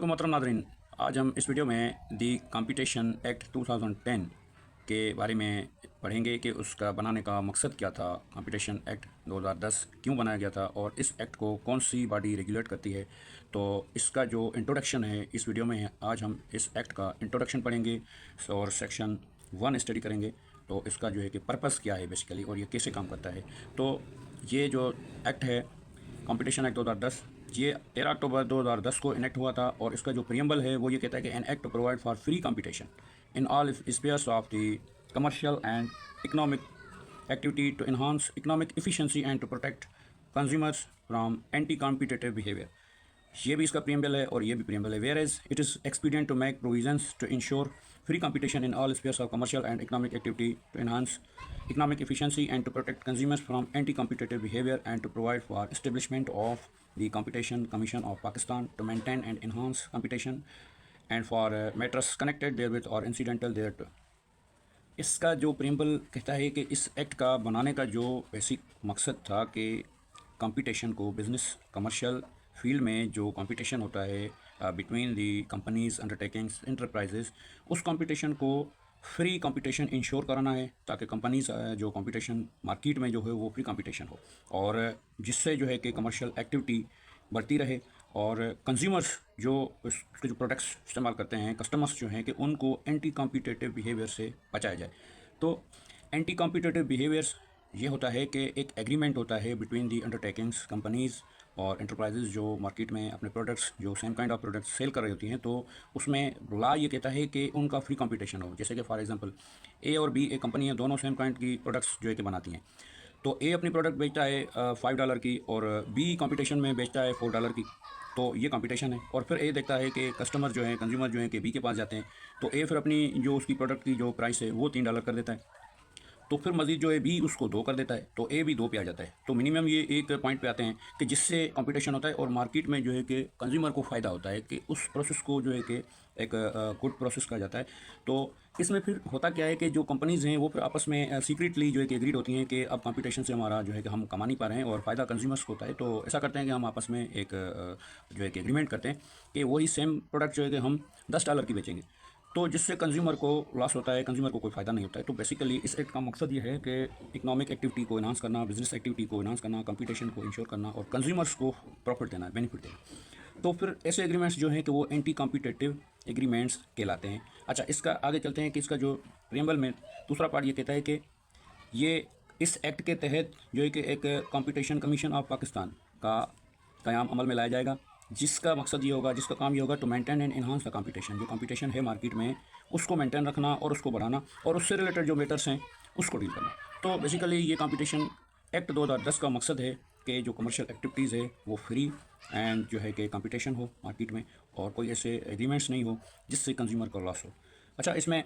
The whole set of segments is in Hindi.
मोहतरम नादरीन, आज हम इस वीडियो में दी कंपटीशन एक्ट 2010 के बारे में पढ़ेंगे कि उसका बनाने का मकसद क्या था। कंपटीशन एक्ट 2010 क्यों बनाया गया था और इस एक्ट को कौन सी बॉडी रेगुलेट करती है। तो इसका जो इंट्रोडक्शन है इस वीडियो में आज हम इस एक्ट का इंट्रोडक्शन पढ़ेंगे और सेक्शन 1 स्टडी करेंगे। तो इसका जो है कि पर्पस क्या है बेसिकली और ये कैसे काम करता है। तो ये जो एक्ट है कंपटीशन एक्ट 2010, ये 13 अक्टूबर 2010 को इनेक्ट हुआ था और इसका जो प्रियम्बल है वो ये कहता है कि an act to provide for free competition in all spheres of the commercial and economic activity to enhance economic efficiency and to protect consumers from anti-competitive behavior। ये भी इसका प्रियम्बल है और ये भी प्रियम्बल है। Whereas it is expedient to make provisions to ensure free competition in all spheres of commercial and economic activity to enhance economic efficiency and to protect consumers from anti-competitive behavior and to provide for establishment of the Competition Commission of Pakistan to maintain and enhance competition and for matters connected therewith or incidental thereto। इसका जो प्रियम्बल कहता है कि इस एक्ट का बनाने का जो बेसिक मकसद था कि कंपटीशन को बिज़नेस कमर्शियल फील्ड में जो कंपटीशन होता है बिटवीन दी कंपनीज अंडरटेकिंग्स इंटरप्राइजेस, उस कंपटीशन को फ्री कंपटीशन इंश्योर कराना है ताकि कंपनीज जो कंपटीशन मार्केट में जो है वो फ्री कंपटीशन हो और जिससे जो है कि कमर्शियल एक्टिविटी बढ़ती रहे और कंज्यूमर्स जो उसके जो प्रोडक्ट्स इस्तेमाल करते हैं, कस्टमर्स जो हैं कि उनको एंटी कॉम्पिटिटिव बिहेवियर से बचाया जाए। तो एंटी कॉम्पिटिटिव बिहेवियर्स ये होता है कि एक एग्रीमेंट होता है बिटवीन दी अंडरटेकिंग्स कंपनीज़ और इंटरप्राइजेज़ जो मार्केट में अपने प्रोडक्ट्स जो same kind of products sell कर रही होती हैं। तो उसमें लॉ ये कहता है कि उनका फ्री कंपटीशन हो। जैसे कि फॉर एग्जांपल ए और बी एक कंपनी है, दोनों सेम काइंड की प्रोडक्ट्स जो है कि बनाती हैं। तो ए अपनी प्रोडक्ट बेचता है $5 की और बी कंपटीशन में बेचता है $4 की। तो ये कंपटीशन है और फिर ए देखता है कि कस्टमर जो हैं, कंज्यूमर जो हैं कि बी के पास जाते हैं, तो ए फिर अपनी जो उसकी प्रोडक्ट की जो प्राइस है वो $3 कर देता है। तो फिर मज़ीद जो है बी उसको 2 कर देता है, तो ए भी 2 पे आ जाता है। तो मिनिमम ये एक पॉइंट पे आते हैं कि जिससे कंपटीशन होता है और मार्केट में जो है कि कंज्यूमर को फ़ायदा होता है कि उस प्रोसेस को जो है कि एक गुड प्रोसेस कहा जाता है। तो इसमें फिर होता क्या है कि जो कंपनीज़ हैं वो फिर आपस में सीक्रेटली जो है कि एग्रीड होती हैं कि अब कंपटीशन से हमारा जो है कि हम कमा नहीं पा रहे हैं और फ़ायदा कंज्यूमर्स को होता है। तो ऐसा करते हैं कि हम आपस में एक जो है कि एग्रीमेंट करते हैं कि वही सेम प्रोडक्ट जो है कि हम $10 की बेचेंगे, तो जिससे कंज्यूमर को लॉस होता है, कंज्यूमर को कोई फ़ायदा नहीं होता है। तो बेसिकली इस एक्ट का मकसद ये है कि इकोनॉमिक एक्टिविटी को इन्हांस करना, बिजनेस एक्टिविटी को इन्हांस करना, कंपटीशन को इंश्योर करना और कंज्यूमर्स को प्रॉफिट देना, बेनिफिट देना। तो फिर ऐसे एग्रीमेंट्स जो हैं कि वो एंटी कॉम्पिटिटिव एग्रीमेंट्स कहलाते हैं। अच्छा, इसका आगे चलते हैं कि इसका जो प्रियम्बल में दूसरा पार्ट ये कहता है कि ये इस एक्ट के तहत जो है कि एक कंपटीशन कमीशन ऑफ पाकिस्तान का क़याम अमल में लाया जाएगा, जिसका मकसद ये होगा, जिसका काम ये होगा to maintain and enhance the competition. जो कंपटीशन है मार्केट में उसको मेंटेन रखना और उसको बढ़ाना और उससे रिलेटेड जो मैटर्स हैं उसको डील करना। तो बेसिकली ये कंपटीशन एक्ट 2010 का मकसद है कि जो कमर्शियल एक्टिविटीज़ है वो फ्री एंड जो है कि कंपटीशन हो मार्केट में और कोई ऐसे एग्रीमेंट्स नहीं हो जिससे कंज्यूमर को लॉस हो। अच्छा, इसमें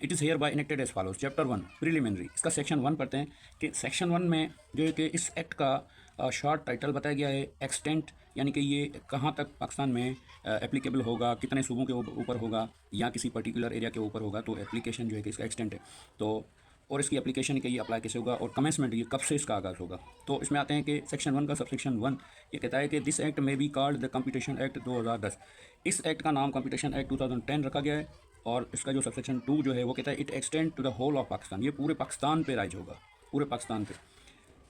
it is hereby enacted as follows. Chapter 1 preliminary, इसका सेक्शन 1 पढ़ते हैं कि सेक्शन 1 में जो है कि इस एक्ट का शॉर्ट टाइटल बताया गया है एक्सटेंट, यानी कि ये कहाँ तक पाकिस्तान में एप्लीकेबल होगा, कितने सूबों के ऊपर होगा या किसी पर्टिकुलर एरिया के ऊपर होगा। तो एप्लीकेशन जो है कि इसका एक्सटेंट है, तो और इसकी एप्लीकेशन के ये अप्लाई कैसे होगा और कमेंसमेंट ये कब से इसका आगाज़ होगा। तो इसमें आते हैं कि सेक्शन 1 का सबसेक्शन 1 ये कहता है कि दिस एक्ट में be called the competition act 2010। इस एक्ट का नाम कंपटीशन एक्ट 2010 रखा गया है और इसका जो सबसेक्शन 2 जो है वो कहता है it extend to the whole of Pakistan. ये पूरे पाकिस्तान पे राइज होगा, पूरे पाकिस्तान पे।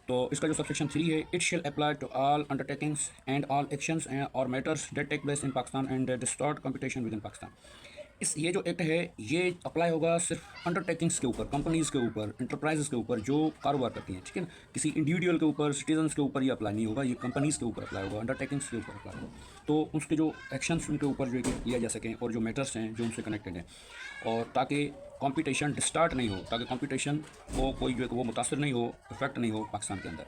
तो इसका जो सबसेक्शन 3 है, it shall apply to all undertakings and all actions और matters that take place in Pakistan and distort competition within Pakistan. ये जो एक्ट है ये अप्लाई होगा सिर्फ अंडरटेकिंग्स के ऊपर, कंपनीज़ के ऊपर, इंटरप्राइजेस के ऊपर जो कारोबार करती हैं, ठीक है ना। किसी इंडिविजुअल के ऊपर, सिटीजन्स के ऊपर ये अप्लाई नहीं होगा, ये कंपनीज़ के ऊपर अप्लाई होगा, अंडरटेकिंग्स के ऊपर अप्लाई होगा। तो उसके जो एक्शंस उनके ऊपर जो है लिया जा सकें और जो मैटर्स हैं जो उनसे कनेक्टेड हैं, और ताकि कंपटीशन डिस्टार्ट नहीं हो, ताकि कंपटीशन को कोई जो है वो मुतासर नहीं हो, इफेक्ट नहीं हो पाकिस्तान के अंदर।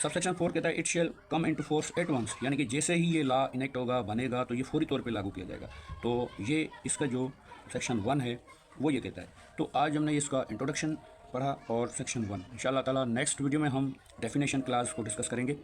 सबसेक्शन 4 कहता है it shall come into force at once, यानी कि जैसे ही ये लॉ इनेक्ट होगा, बनेगा, तो ये फौरी तौर पे लागू किया जाएगा। तो ये इसका जो सेक्शन 1 है वो ये कहता है। तो आज हमने इसका इंट्रोडक्शन पढ़ा और सेक्शन 1, इंशाल्लाह ताला नेक्स्ट वीडियो में हम डेफिनेशन क्लास को डिस्कस करेंगे।